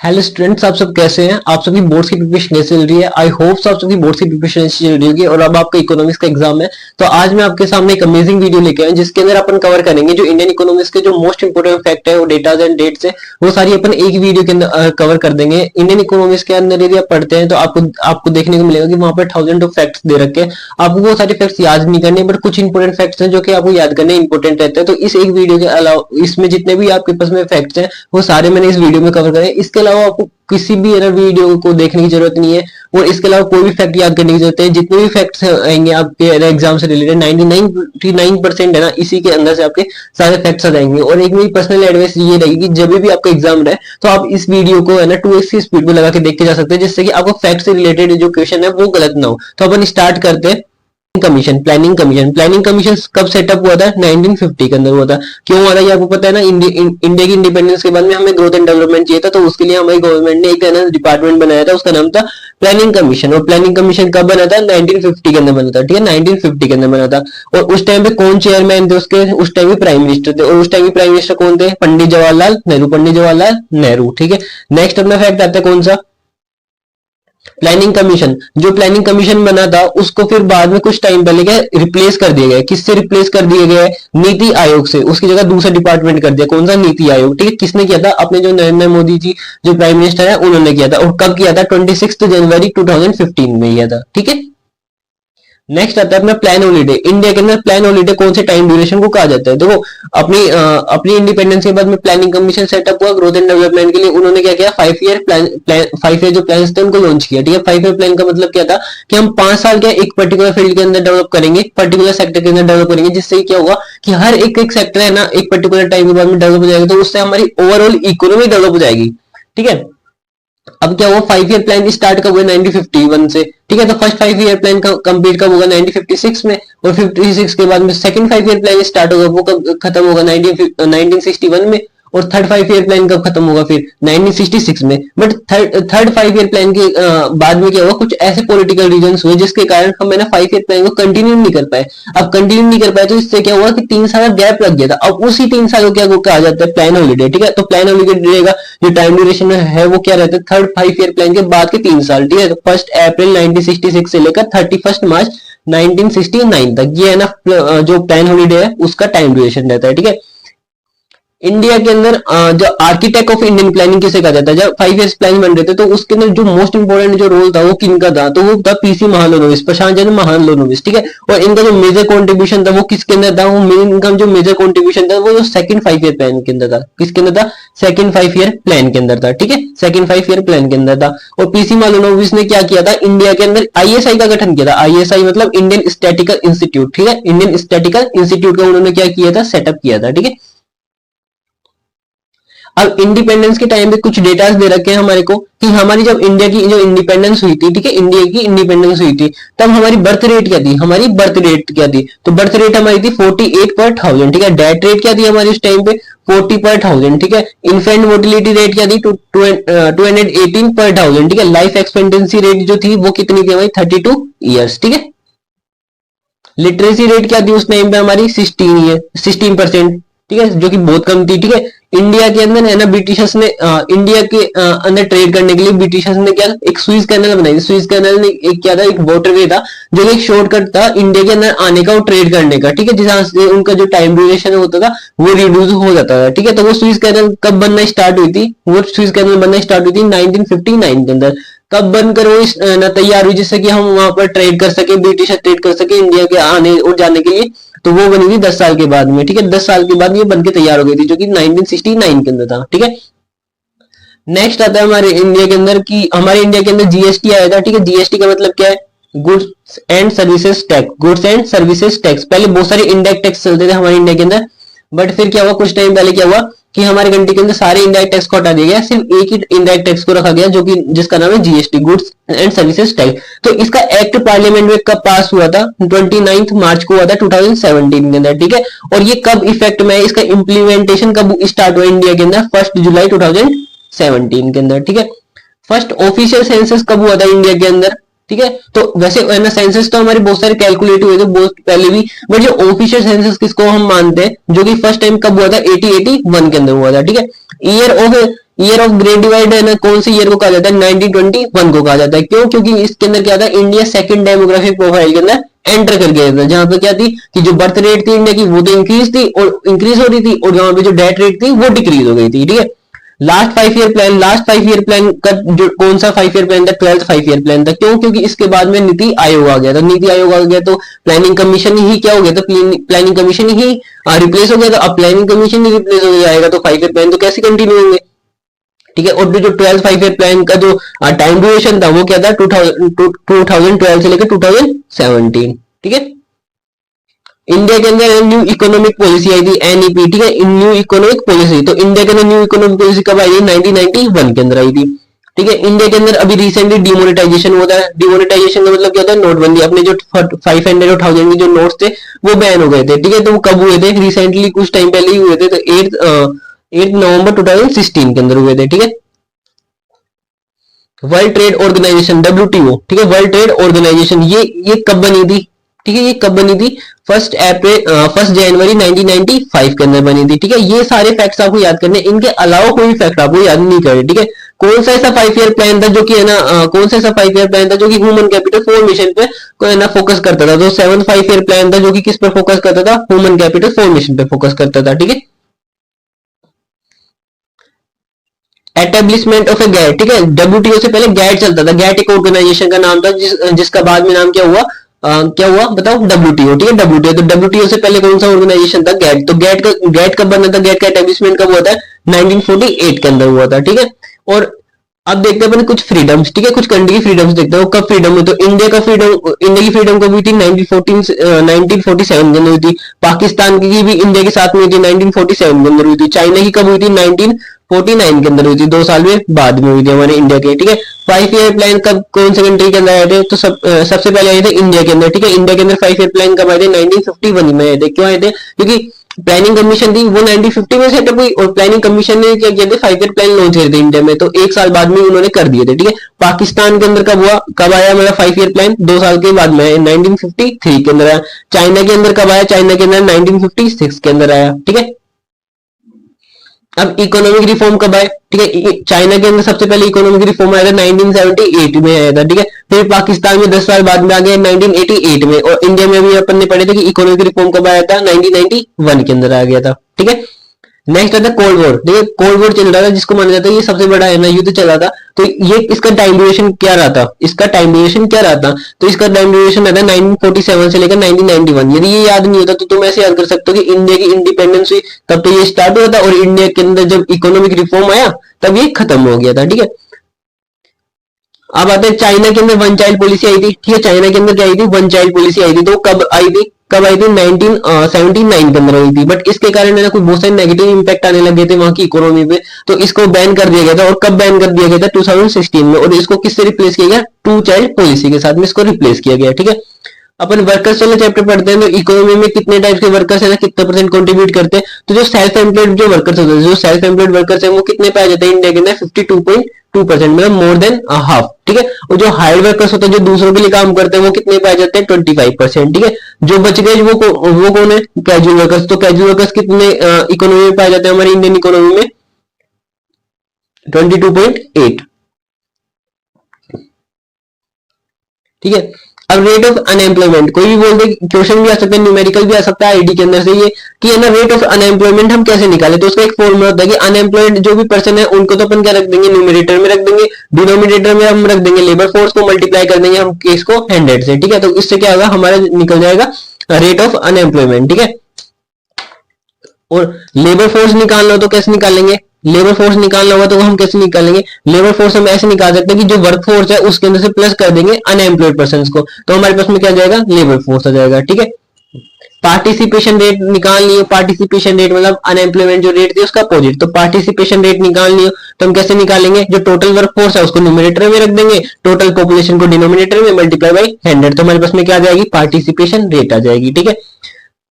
Hello students, आप सब कैसे हैं? आप सबकी बोर्ड्स की प्रिपरेशन कैसे चल रही है? आई होप आप सबकी बोर्ड्स की प्रिपरेशन अच्छी चल रही होगी। और अब आपका इकोनॉमिक्स का एग्जाम है, तो आज मैं आपके सामने एक अमेजिंग वीडियो लेके आया जिसके अंदर अपन कवर करेंगे जो इंडियन इकोनॉमिक्स के जो मोस्ट इंपोर्टेंट फैक्ट है, वो डेटाज एंड डेट्स है, वो सारी अपन एक वीडियो के अंदर कवर कर देंगे। इंडियन इकोनॉमिक्स के अंदर यदि आप पढ़ते हैं तो आपको देखने को मिलेगा कि वहां पर थाउजेंड ऑफ फैक्ट्स दे रखे हैं। आपको वो सारे फैक्ट्स याद नहीं करने, बट कुछ इंपोर्टेंट फैक्ट्स हैं जो कि आपको याद करने इंपोर्टेंट रहते हैं। तो इस एक वीडियो के अलावा इसमें जितने भी आपके पास में फैक्ट्स हैं वो सारे मैंने इस वीडियो में कवर करे। इसके अलावा आपको किसी भी वीडियो को देखने की जरूरत नहीं है, और इसके अलावा कोई भी फैक्ट याद करने की जरूरत है। जितने भी फैक्ट्स आएंगे आपके एग्जाम से रिलेटेड 99% है ना, इसी के अंदर से आपके सारे फैक्ट्स आ जाएंगे। और एक मेरी पर्सनल एडवाइस ये रहेगी कि जब भी आपका एग्जाम रहे तो आप इस वीडियो को है ना 2x की स्पीड में लगा के देख के जा सकते हैं, जिससे कि आपको फैक्ट से रिलेटेड जो क्वेश्चन है वो गलत ना हो। तो अपन स्टार्ट करते हैं। प्लानिंग कमीशन कब सेटअप हुआ था? 1950 के अंदर हुआ था। क्यों हुआ था ये आपको पता है ना? इंडिया की इंडिपेंडेंस के बाद में हमें ग्रोथ एंड डेवलपमेंट चाहिए था, तो उसके लिए हमारी गवर्नमेंट ने एक है ना डिपार्टमेंट बनाया था, उसका नाम था प्लानिंग कमीशन। और प्लानिंग कमीशन कब बना था? 1950 के अंदर बना था। ठीक है, 1950 के अंदर बना था। और उस टाइम पे कौन चेयरमैन थे उसके? उस टाइम पे प्राइम मिनिस्टर थे। और उस टाइम पे प्राइम मिनिस्टर कौन थे? पंडित जवाहरलाल नेहरू। ठीक है, नेक्स्ट अपना फैक्ट आता है कौन सा? Planning commission. जो प्लानिंग कमीशन बना था उसको फिर बाद में कुछ टाइम पहले क्या रिप्लेस कर दिया गया? किससे रिप्लेस कर दिया गया है? नीति आयोग से। उसकी जगह दूसरा डिपार्टमेंट कर दिया। कौन सा? नीति आयोग। ठीक है, किसने किया था? अपने जो नरेंद्र मोदी जी जो प्राइम मिनिस्टर है उन्होंने किया था। और कब किया था? 26 जनवरी 2015 में किया था। ठीक है, नेक्स्ट आता है अपना प्लान हॉलीडे। इंडिया के अंदर प्लान हॉलीडे कौन से टाइम ड्यूरेशन को कहा जाता है? देखो, अपनी इंडिपेंडेंस के बाद में प्लानिंग कमीशन सेटअप हुआ ग्रोथ एंड डेवलपमेंट के लिए। उन्होंने क्या किया? 5 ईयर प्लान 5 ईयर जो प्लान थे उनको लॉन्च किया। ठीक है, 5 ईयर प्लान का मतलब क्या था कि हम 5 साल क्या एक पर्टिकुलर फील्ड के अंदर डेवलप करेंगे, पर्टिकुलर सेक्टर के अंदर डेवलप करेंगे, जिससे क्या होगा कि हर एक एक सेक्टर है ना एक पर्टिकुलर टाइम के बाद में डेवलप हो जाएगा, तो उससे हमारी ओवरऑल इकोनॉमी डेवलप हो जाएगी। ठीक है, अब क्या हुआ? 5 ईयर प्लान स्टार्ट कब हुआ? 1951 से। ठीक है, तो फर्स्ट 5 ईयर प्लान कंप्लीट कब होगा? 1956 में। और 56 के बाद में सेकंड 5 ईयर प्लान स्टार्ट होगा, वो कब खत्म होगा? 1961 में। और थर्ड 5 ईयर प्लान कब खत्म होगा? फिर 1966 में। बट थर्ड 5 ईयर प्लान के बाद में क्या हुआ? कुछ ऐसे पॉलिटिकल रीजंस हुए जिसके कारण हम 5 ईयर प्लान को कंटिन्यू नहीं कर पाए। अब कंटिन्यू नहीं कर पाए तो इससे क्या हुआ कि 3 साल गैप लग गया था। अब उसी 3 साल को क्या कहा जाता है? Plan holiday. ठीक है, तो प्लान हॉलीडे रहेगा जो टाइम ड्यूरेशन है वो क्या रहता है? थर्ड 5 ईयर प्लान के बाद के 3 साल। ठीक है, तो 1 अप्रैल 1966 से लेकर 31 मार्च 1969 तक ये है ना जो प्लान हॉलीडे है उसका टाइम ड्यूरेशन रहता है। ठीक है, इंडिया के अंदर जो आर्किटेक्ट ऑफ इंडियन प्लानिंग किसे कहा जाता है? जब 5 ईयर्स प्लान बन रहे थे तो उसके अंदर जो मोस्ट इंपोर्टेंट जो रोल था वो किनका था? तो वो था पीसी महालनोबिस, प्रशांत चंद्र महालनोबिस। ठीक है, और इनका जो मेजर कंट्रीब्यूशन था वो किसके अंदर था? वो इनका जो मेजर कंट्रीब्यूशन था वो जो सेकंड 5 ईयर प्लान के अंदर था। किसके अंदर था? सेकंड 5 ईयर प्लान के अंदर था। ठीक है, सेकंड 5 ईयर प्लान के अंदर था। और पीसी महालनोबिस ने क्या किया था? इंडिया के अंदर आईएसआई का गठन किया था। आईएसआई मतलब इंडियन स्टैटिकल इंस्टीट्यूट। ठीक है, इंडियन स्टैटिकल इंस्टीट्यूट का उन्होंने क्या किया था? सेटअप किया था। ठीक है, अब इंडिपेंडेंस के टाइम पे कुछ डेटास दे रखे हैं हमारे को कि हमारी जब इंडिया की जो इंडिपेंडेंस हुई थी, ठीक है, इंडिया की इंडिपेंडेंस हुई थी, तब हमारी बर्थ रेट क्या थी? हमारी बर्थ रेट क्या थी? तो बर्थ रेट हमारी थी 48 पर 1000। ठीक है, डेथ रेट क्या थी हमारी उस टाइम पे? 40 पर 1000। ठीक है, इन्फेंट मोर्टिलिटी रेट क्या थी? 218 पर 1000। ठीक है, लाइफ एक्सपेक्टेंसी रेट जो थी वो कितनी थी हमारी? 32 ईयर्स। ठीक है, लिटरेसी रेट क्या थी उस टाइम पे हमारी? 16%। ठीक है, जो कि बहुत कम थी। ठीक है, इंडिया के अंदर है ना ब्रिटिशर्स ने इंडिया के अंदर ट्रेड करने के लिए ब्रिटिशर्स ने क्या एक स्विस कैनल बनाई थी। स्विस कैनल ने एक क्या था? एक वाटरवे था जो एक शॉर्टकट था इंडिया के अंदर आने का और ट्रेड करने का। ठीक है, जहां से उनका जो टाइम ड्यूरेशन होता था वो रिड्यूस हो जाता था। ठीक है, तो वो स्विस कैनल कब बनना स्टार्ट हुई थी? वो स्विस कैनल बनना स्टार्ट हुई थी 1959 के अंदर। कब बनकर वो ना तैयार हुई जिससे कि हम वहां पर ट्रेड कर सके, ब्रिटिश ट्रेड कर सके इंडिया के आने और जाने के लिए? तो वो बनी थी 10 साल के बाद में। ठीक है, 10 साल के बाद ये बनके तैयार हो गई थी, जो कि 1969 के अंदर था। ठीक है, नेक्स्ट आता है हमारे इंडिया के अंदर कि हमारे इंडिया के अंदर जीएसटी आया था। ठीक है, जीएसटी का मतलब क्या है? Goods and services tax. Goods and services tax. पहले बहुत सारे इनडायरेक्ट टैक्स चलते थे हमारे इंडिया के अंदर, बट फिर क्या हुआ? कुछ टाइम पहले क्या हुआ कि हमारे कंट्री के अंदर सारे इनडायरेक्ट टैक्स को हटा दिया गया, सिर्फ एक ही इनडायरेक्ट टैक्स को रखा गया जो कि जिसका नाम है GST, goods and services tax. तो इसका एक्ट पार्लियामेंट में कब पास हुआ था? 29 मार्च को हुआ था 2017 के अंदर। ठीक है, और ये कब इफेक्ट में है? इसका इंप्लीमेंटेशन कब स्टार्ट हुआ इंडिया के अंदर? 1 जुलाई 2017 के अंदर। ठीक है, फर्स्ट ऑफिशियल सेंसस कब हुआ था इंडिया के अंदर? ठीक है, तो वैसे है ना सेंसस तो हमारे बहुत सारे कैलकुलेट हुए थे बहुत पहले भी, बट जो ऑफिशियल सेंसस किसको हम मानते हैं जो कि फर्स्ट टाइम कब हुआ था? 1881 के अंदर हुआ था। ठीक है, ईयर ऑफ ग्रेट डिवाइड है ना, कौन सी ईयर को कहा जाता है, 1921 को कहा जाता है। क्यों? क्योंकि इसके अंदर क्या था, इंडिया सेकंड डेमोग्राफिक प्रोफाइल के अंदर एंटर कर गया था, जहां पे क्या थी कि जो बर्थ रेट थी इंडिया की वो तो इंक्रीज थी और इंक्रीज हो रही थी, और जहां पे जो डेथ रेट थी वो डिक्रीज हो गई थी। ठीक है, लास्ट 5 ईयर प्लान का जो कौन सा 5 ईयर प्लान था, 12th 5 ईयर प्लान था। क्यों? क्योंकि इसके बाद में नीति आयोग आ गया था, नीति आयोग आ गया तो प्लानिंग कमीशन ही क्या हो गया था, प्लानिंग कमीशन ही रिप्लेस हो गया था। अब प्लानिंग कमीशन ही रिप्लेस हो जाएगा तो 5 ईयर प्लान तो कैसे कंटिन्यू होंगे। ठीक है, और जो 12th 5 ईयर प्लान का जो टाइम ड्यूरेशन था वो क्या था, 2012 से लेकर 2017। ठीक है, इंडिया के अंदर न्यू इकोनॉमिक पॉलिसी आई थी, एनईपी। ठीक है, न्यू इकोनॉमिक पॉलिसी, तो इंडिया के अंदर न्यू इकोनॉमिक पॉलिसी कब आई थी, 1991 के अंदर आई थी। ठीक है, इंडिया के अंदर अभी रिसेंटली डिमोनेटाइजेशन हुआ था। डिमोनेटाइजेशन का मतलब क्या होता है, नोटबंदी। अपने जो 500 और 1000 के जो नोट्स थे वो बैन हो गए थे। ठीक है, तो वो कब हुए थे, रिसेंटली कुछ टाइम पहले ही हुए थे, तो 8 नवंबर 2016 के अंदर हुए थे। ठीक है, वर्ल्ड ट्रेड ऑर्गेनाइजेशन, WTO। ठीक है, वर्ल्ड ट्रेड ऑर्गेनाइजेशन ये कब बनी थी, ठीक है, ये कब बनी थी, 1 जनवरी 1995 के अंदर बनी थी। ठीक है, ये सारे फैक्ट्स आपको याद करने, इनके अलावा कोई फैक्ट आपको याद नहीं करे। ठीक है, कौन सा ऐसा 5 ईयर प्लान था जो कि है ना, कौन सा ऐसा 5 ईयर प्लान था जो कि ह्यूमन कैपिटल फॉर्मेशन पे को है ना फोकस करता था। तो 7th 5 ईयर प्लान था जो कि किस पर फोकस करता था, ह्यूमन कैपिटल फॉर्मेशन पे फोकस करता था। ठीक है, एटेब्लिशमेंट ऑफ ए गैट। ठीक है, WTO से पहले गैट चलता था, गैट एक ऑर्गेनाइजेशन का नाम था जिसका बाद में नाम क्या हुआ, क्या हुआ बताओ, WTO। ठीक है, WTO, तो WTO से पहले कौन सा ऑर्गेनाइजेशन था, गैट। तो गैट कब बना था, गैट का एटेब्लिशमेंट कब हुआ था, 1948 के अंदर हुआ था। ठीक है, और अब देखते हैं अपन कुछ फ्रीडम्स। ठीक है, कुछ कंट्री की फ्रीडम्स देखते हैं, कब फ्रीडम हुई। तो इंडिया की फ्रीडम कब हुई थी, 1947 के अंदर हुई थी। पाकिस्तान की भी इंडिया के साथ में हुई थी, 1947 के अंदर हुई थी। चाइना की कब हुई थी, 1949 के अंदर हुई थी, 2 साल में बाद में हुई थी हमारे इंडिया के। ठीक है, 5 ईयर प्लान कब कौन से कंट्री के अंदर आए थे, तो सबसे पहले आए थे इंडिया के अंदर। ठीक है, इंडिया के अंदर 5 ईयर प्लान कब आए थे, 1951 में आए थे। क्यों आए थे, क्योंकि प्लानिंग कमीशन थी वो 1950 में सेटअप हुई, और प्लानिंग कमीशन ने क्या किया था, 5 ईयर प्लान लॉन्च किए थे इंडिया में, तो 1 साल बाद में उन्होंने कर दिए थे। ठीक है, पाकिस्तान के अंदर कब हुआ, कब आया हमारा 5 ईयर प्लान, 2 साल के बाद में 1953 के अंदर आया। चाइना के अंदर कब आया, चाइना के अंदर 1956 के अंदर आया। ठीक है, अब इकोनॉमिक रिफॉर्म कब आए, ठीक है, चाइना के अंदर सबसे पहले इकोनॉमिक रिफॉर्म आया था 1978 में आया था। ठीक है, फिर पाकिस्तान में 10 साल बाद में आ गया 1988 में, और इंडिया में भी अपन ने पढ़े थे कि इकोनॉमिक रिफॉर्म कब आया था, 1991 के अंदर आ गया था। ठीक है, नेक्स्ट आता है कोल्ड वॉर। देखिए, कोल्ड वॉर चल रहा था जिसको माना जाता है ये सबसे बड़ा है ना युद्ध चला था। तो ये इसका टाइम ड्यूरेशन क्या रहा था, इसका टाइम ड्यूरेशन क्या रहा था, तो इसका टाइम ड्यूरेशन रहता है 1947 से लेकर 1991। यदि ये याद नहीं होता तो तुम ऐसे याद कर सकते हो कि इंडिया की इंडिपेंडेंस हुई तब तो ये स्टार्ट हुआ था, और इंडिया के अंदर जब इकोनॉमिक रिफॉर्म आया तब ये खत्म हो गया था। ठीक है, अब आते हैं चाइना के अंदर 1 चाइल्ड पॉलिसी आई थी। ठीक है, चाइना के अंदर क्या आई थी, 1 चाइल्ड पॉलिसी आई थी। तो कब आई थी, कब आई थी, 1979 के अंदर आई थी। बट इसके कारण है ना कुछ बहुत सारे नेगेटिव इंपैक्ट आने लगे थे वहां की इकोनॉमी पे, तो इसको बैन कर दिया गया था। और कब बैन कर दिया गया था, 2016 में, और इसको किससे रिप्लेस किया गया, 2 चाइल्ड पॉलिसी के साथ में इसको रिप्लेस किया गया। ठीक है, अपन वर्कर्स वाला चैप्टर पढ़ते हैं तो इकोनॉमी में कितने टाइप के वर्कर्स है ना, कितना परसेंट कंट्रीब्यूट करते हैं। तो जो सेल्फ एम्प्लॉयड जो वर्कर्स होते हैं, जो सेल्फ एम्प्लॉयड वर्कर्स है वो कितने पाए जाते हैं इंडिया के अंदर, 52.2%, मतलब मोर देन हाफ। ठीक है, और जो हायर्ड वर्कर्स होते हैं जो दूसरों के लिए काम करते हैं वो कितने पाए जाते हैं, 25%। ठीक है, जो बच गए वो कौन है, कैजुअल वर्कर्स। तो कैजुअल वर्कर्स कितने इकोनॉमी में पाए जाते हैं, हमारी इंडियन इकोनॉमी में 22.8। ठीक है, अब रेट ऑफ अनएम्प्लॉयमेंट, कोई भी बोल दे, क्वेश्चन भी आ सकता है, न्यूमेरिकल भी आ सकता है आईडी के अंदर से, ये कि है ना रेट ऑफ अनएम्प्लॉयमेंट हम कैसे निकाले। तो उसका एक फॉर्मूला होता है कि अनएम्प्लॉयड जो भी पर्सन है उनको तो अपन क्या रख देंगे, न्यूमेरेटर में रख देंगे, डिनोमिनेटर में हम रख देंगे लेबर फोर्स को, मल्टीप्लाई कर देंगे हम केस को 100 से। ठीक है, तो इससे क्या होगा, हमारा निकल जाएगा रेट ऑफ अनएम्प्लॉयमेंट। ठीक है, और लेबर फोर्स निकालना हो तो कैसे निकालेंगे, लेबर फोर्स निकालना होगा तो हम कैसे निकालेंगे, लेबर फोर्स हम ऐसे निकाल सकते हैं कि जो वर्क फोर्स है उसके अंदर से प्लस कर देंगे अनएम्प्लॉयड पर्सन को, तो हमारे पास में क्या जाएगा, लेबर फोर्स आ जाएगा। ठीक है, पार्टिसिपेशन रेट निकालनी हो, पार्टिसिपेशन रेट मतलब अनएम्प्लॉयमेंट जो रेट थी उसका अपोजिट, तो पार्टिसिपेशन रेट निकालनी हो तो हम कैसे निकालेंगे, जो टोटल वर्क फोर्स है उसको न्यूमरेटर में रख देंगे, टोटल पॉपुलेशन को डिनोमिनेटर में, मल्टीप्लाई बाई 100, तो हमारे पास में क्या आ जाएगी, पार्टिसिपेशन रेट आ जाएगी। ठीक है,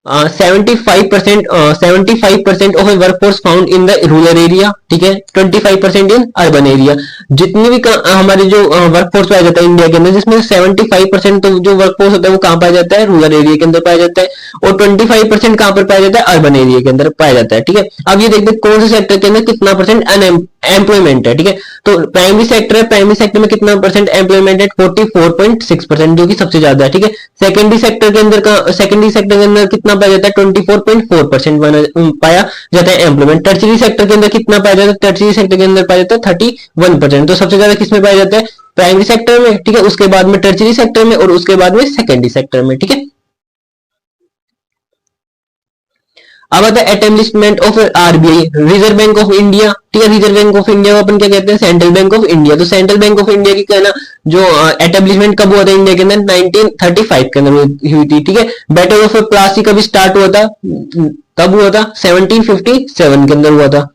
75% of workforce found in the rural area, ठीक है, 25% इन अर्बन एरिया। जितनी भी हमारे जो वर्कफोर्स पाया जाता है इंडिया के अंदर, जिसमें 75% तो जो वर्कफोर्स होता है वो कहाँ पाया जाता है, रूरल एरिया के अंदर पाया जाता है, और 25% कहाँ पर पाया जाता है, अर्बन एरिया के अंदर पाया जाता है, ठीक है। अब ये देखते हैं कौन से सेक्टर के अंदर कितना परसेंट एम्प्लॉयमेंट है, ठीक है। तो प्राइमरी सेक्टर है, प्राइमरी सेक्टर में कितना परसेंट एम्प्लॉयमेंट है, 44.6%, जो कि सबसे ज्यादा है, ठीक है। सेकेंडरी सेक्टर के अंदर सेकेंडरी सेक्टर के अंदर कितना पाया जाता है, 24.4% पाया जाता है एम्प्लॉयमेंट। टर्शरी सेक्टर के अंदर कितना पाया जाता है, टर्शरी सेक्टर के अंदर पाया जाता है 31%। तो सबसे ज्यादा किसमें पाया जाता है, प्राइमरी सेक्टर में, ठीक है, उसके बाद में टर्शरी सेक्टर में, और उसके बाद में सेकेंडरी सेक्टर में, ठीक है। अब आता है establishment of RBI, reserve bank of India, ठीक है। रिजर्व बैंक ऑफ इंडिया को अपन क्या कहते हैं, सेंट्रल बैंक ऑफ इंडिया। तो सेंट्रल बैंक ऑफ इंडिया की कहना जो एस्टेब्लिशमेंट कब हुआ था इंडिया के अंदर, 1935 के अंदर हुई थी, ठीक है। बैटल ऑफ प्लासी कभी स्टार्ट हुआ था, कब हुआ था, 1757 के अंदर हुआ था,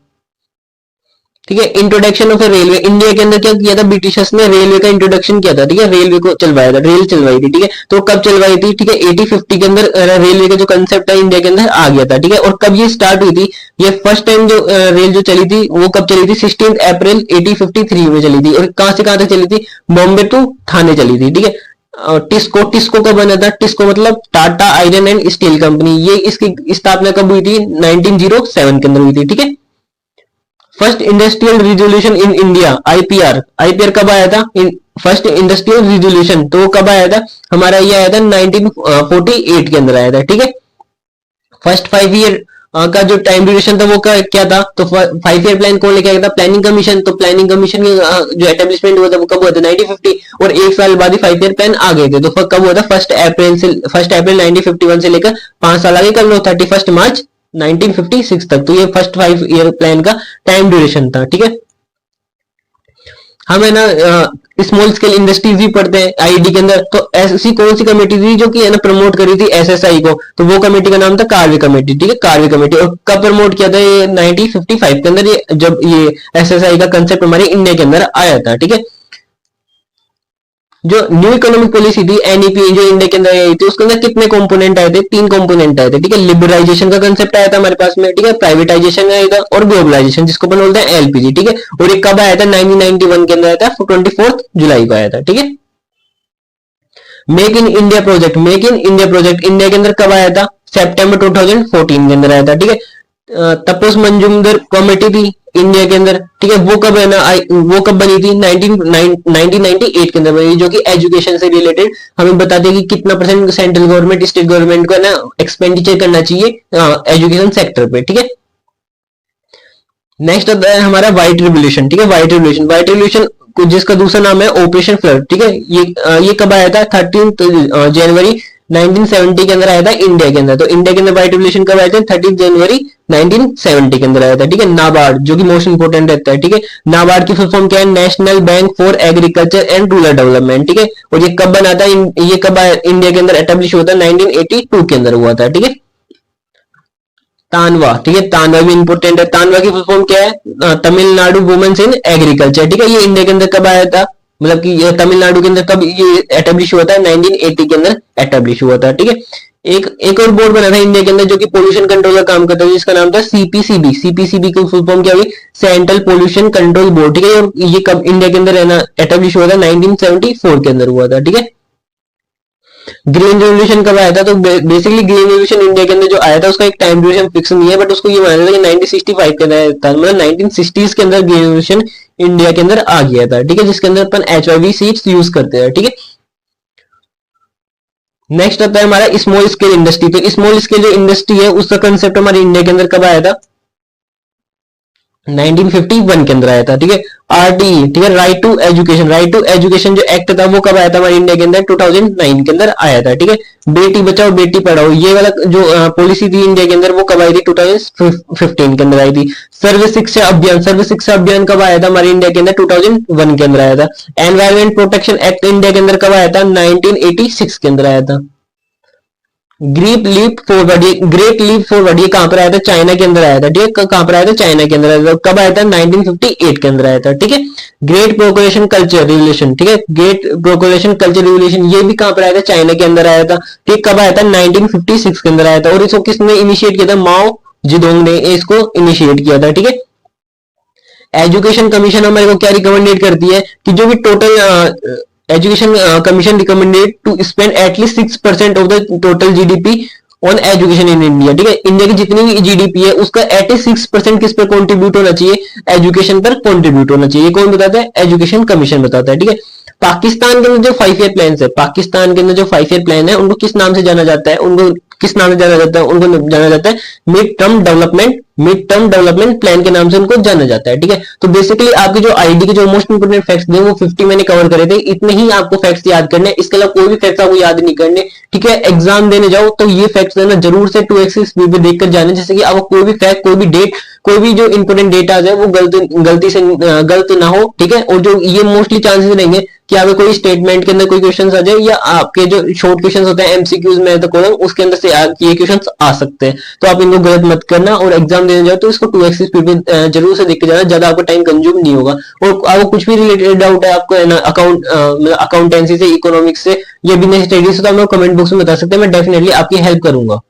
ठीक है। इंट्रोडक्शन ऑफ रेलवे, इंडिया के अंदर क्या किया था, ब्रिटिशर्स ने रेलवे का इंट्रोडक्शन किया था, ठीक है, रेलवे को चलवाया था, रेल चलवाई थी, ठीक है। तो कब चलवाई थी, ठीक है, 1850 के अंदर रेलवे का जो कंसेप्ट है इंडिया के अंदर आ गया था, ठीक है। और कब ये स्टार्ट हुई थी, ये फर्स्ट टाइम जो रेल जो चली थी वो कब चली थी, 16 अप्रैल 1853 में चली थी। और कहां से कहां तक चली थी, बॉम्बे टू थाने चली थी, ठीक है। टिस्को, टिस्को का बना था, टिस्को मतलब Tata iron and steel company, ये इसकी स्थापना कब हुई थी, 1907 के अंदर हुई थी, ठीक है। First industrial resolution in India, IPR, IPR कब आया था, फर्स्ट इंडस्ट्रियल रिजोल्यूशन तो वो कब आया था, हमारा ये आया था 1948 के अंदर आया था, ठीक है। फर्स्ट 5 ईयर का जो टाइम ड्यूरेशन था वो क्या था, तो 5 ईयर प्लान कौन लेके आया था, प्लानिंग कमीशन। तो प्लानिंग कमीशन जो एस्टेब्लिशमेंट हुआ था वो कब हुआ था, 1950, और एक साल बाद ही 5 ईयर प्लान आ गए थे। तो कब हुआ था, 1 अप्रैल 1951 से लेकर 5 साल आगे कर लो, 31 मार्च 1956 तक। तो ये फर्स्ट 5 ईयर प्लान का टाइम ड्यूरेशन था, ठीक है। हम है ना स्मॉल स्केल इंडस्ट्रीज भी पढ़ते हैं आईडी के अंदर। तो ऐसी कौन सी कमेटी थी जो कि है ना प्रमोट करी थी एसएसआई को, तो वो कमेटी का नाम था कार्वे कमेटी, ठीक है, कार्वे कमेटी। और कब प्रमोट किया था, ये 1955 के अंदर, ये जब ये एसएसआई का कंसेप्ट हमारे इंडिया के अंदर आया था, ठीक है। जो न्यू इकोनॉमिक पॉलिसी थी एनईपी जो इंडिया के अंदर आई थी, उसके अंदर कितने कंपोनेंट आए थे, 3 कंपोनेंट आए थे, ठीक है। लिबरलाइजेशन का कंसेप्ट आया था हमारे पास में, ठीक है, प्राइवेटाइजेशन आया था, और ग्लोबलाइजेशन जिसको अपन बोलते हैं एलपीजी, ठीक है। और ये कब आया था, 1991 के अंदर आया था, 24 जुलाई को आया था, ठीक है। Make in India project, make in India project India के अंदर कब आया था, सितंबर 2014 के अंदर आया था, ठीक है। तपस मंजूमदार कमेटी थी इंडिया के अंदर, ठीक है, वो कब है ना वो कब बनी थी, 1998 के अंदर बनी, जो कि एजुकेशन से रिलेटेड हमें बताते हैं कि कितना percent central government state government को ना एक्सपेंडिचर करना चाहिए एजुकेशन सेक्टर पे, ठीक है। नेक्स्ट आता है हमारा व्हाइट रिवोल्यूशन, ठीक है, व्हाइट रिवोल्यूशन, व्हाइट रिवोल्यूशन जिसका दूसरा नाम है ऑपरेशन फ्लड, ठीक है। ये कब आया था, 13 जनवरी 1970 के अंदर आया था इंडिया के अंदर। तो इंडिया के अंदर व्हाइट रिवोल्यूशन कब आया था, 13 जनवरी 1970 के अंदर आया था, ठीक है। नाबार्ड जो कि मोस्ट इंपोर्टेंट रहता है, ठीक है, नाबार्ड की फुल फॉर्म क्या है, national bank for agriculture and rural development, ठीक है। और ये कब बना था, ये कब इंडिया के अंदर एस्टेब्लिश हुआ था, 1982 के अंदर हुआ था, ठीक है। तानवा, ठीक है, तानवा भी इंपोर्टेंट है। तानवा की फुल फॉर्म क्या है, तमिलनाडु वुमेन्स इन एग्रीकल्चर, ठीक है। ये इंडिया के अंदर कब आया था, मतलब कि ये तमिलनाडु के अंदर कब ये एस्टेब्लिश हुआ था, 1980 के अंदर एस्टेब्लिश हुआ था, ठीक है। एक और बोर्ड बना था इंडिया के अंदर जो कि पोल्यूशन कंट्रोल का काम करता है, जिसका नाम था सीपीसीबी। सीपीसीबी की फुल फॉर्म क्या हुई, सेंट्रल पोल्यूशन कंट्रोल बोर्ड, ठीक है। और ये कब इंडिया के अंदर है ना एस्टेब्लिश हुआ था, 1974 के अंदर हुआ था, ठीक है। ग्रीन रेवोल्यूशन कब आया था, तो बेसिकली ग्रीन रेवोल्यूशन इंडिया के अंदर जो आया था उसका एक टाइम ड्यूरेशन फिक्स नहीं है, बट उसको ये माना था कि 1965 के अंदर था, मतलब 1960s के अंदर ग्रीन रेवोल्यूशन इंडिया के अंदर आ गया था, ठीक है, जिसके अंदर अपन एचवाईवी सीड्स यूज करते हैं, ठीक है। नेक्स्ट आता है हमारा स्मॉल स्केल इंडस्ट्री। तो स्मॉल स्केल जो इंडस्ट्री है उसका कंसेप्ट हमारे इंडिया के अंदर कब आया था, 1951 के अंदर आया था, ठीक है। आरटीई, ठीक है, right to education, right to education जो एक्ट था वो कब आया था हमारे इंडिया के अंदर, 2009 के अंदर आया था, ठीक है। बेटी बचाओ बेटी पढ़ाओ ये वाला जो पॉलिसी थी इंडिया के अंदर वो कब आई थी, 2015 के अंदर आई थी। सर्व शिक्षा अभियान, सर्व शिक्षा अभियान कब आया था हमारे इंडिया के अंदर, 2001 के अंदर आया था। एनवायरमेंट प्रोटेक्शन एक्ट इंडिया के अंदर कब आया था, 1986 के अंदर आया था। ग्रेट लीप फॉरवर्ड ये कहां पर आया था? चाइना के अंदर आया था। ठीक है, कहां पर आया था? चाइना के अंदर आया था। कब आया था? 1958 के अंदर आया था। ठीक है, ग्रेट प्रोक्लेशन कल्चर रिवोल्यूशन, ठीक है, ग्रेट प्रोक्लेशन कल्चर रिवोल्यूशन ये भी कहां पर आया था? चाइना के अंदर आया था। ठीक, कब आया था? 1956 के अंदर आया था। और इसको किसने इनिशिएट किया था? माओ जिदोंग ने इसको इनिशिएट किया था। ठीक है, एजुकेशन कमीशन हमारे को क्या रिकमेंडेड करती है कि जो भी total education commission recommended to spend at least 6% of the total GDP on education in India. ठीक है, इंडिया की जितनी भी जीडीपी है उसका एटलीस्ट 6% किस पर कॉन्ट्रीब्यूट होना चाहिए? एजुकेशन पर कॉन्ट्रीब्यूट होना चाहिए। कौन बताता है? एजुकेशन कमीशन बताता है। ठीक है, पाकिस्तान के अंदर जो 5 ईयर प्लान है, पाकिस्तान के अंदर जो 5 ईयर प्लान है उनको किस नाम से जाना जाता है? उनको किस नाम से जाना जाता है? उनको जाना जाता है मिड टर्म डेवलपमेंट प्लान के नाम से उनको जाना जाता है। ठीक है, तो बेसिकली आपके जो आईडी के जो मोस्ट इंपोर्टेंट फैक्ट्स थे वो 50 मैंने कवर करे थे। इतने ही आपको फैक्ट्स याद करने, इसके अलावा कोई भी फैक्ट्स आपको याद नहीं करने। ठीक है, एग्जाम देने जाओ तो ये फैक्ट्स देना जरूर से 2x स्पीड पे देखकर जाने, जैसे कि आपको कोई भी फैक्ट, कोई भी डेट, कोई भी जो इंपोर्टेंट डेटा है वो गलत ना हो। ठीक है, और जो ये मोस्टली चांसेस रहेंगे कि अगर कोई स्टेटमेंट के अंदर कोई क्वेश्चन आ जाए या आपके जो शॉर्ट क्वेश्चन होते हैं एमसीक्यूज में तो कॉलम उसके अंदर से ये क्वेश्चन आ सकते हैं, तो आप इनको गलत मत करना। और एग्जाम देने जाओ तो इसको 2x स्पीड में जरूर से देख के जाना, ज्यादा आपको टाइम कंज्यूम नहीं होगा। और आपको कुछ भी रिलेटेड डाउट है आपको अकाउंटेंसी से, इकोनॉमिक्स से या बिजनेस स्टडीज से, तो आप कमेंट बॉक्स में बता सकते हैं, मैं डेफिनेटली आपकी हेल्प करूंगा।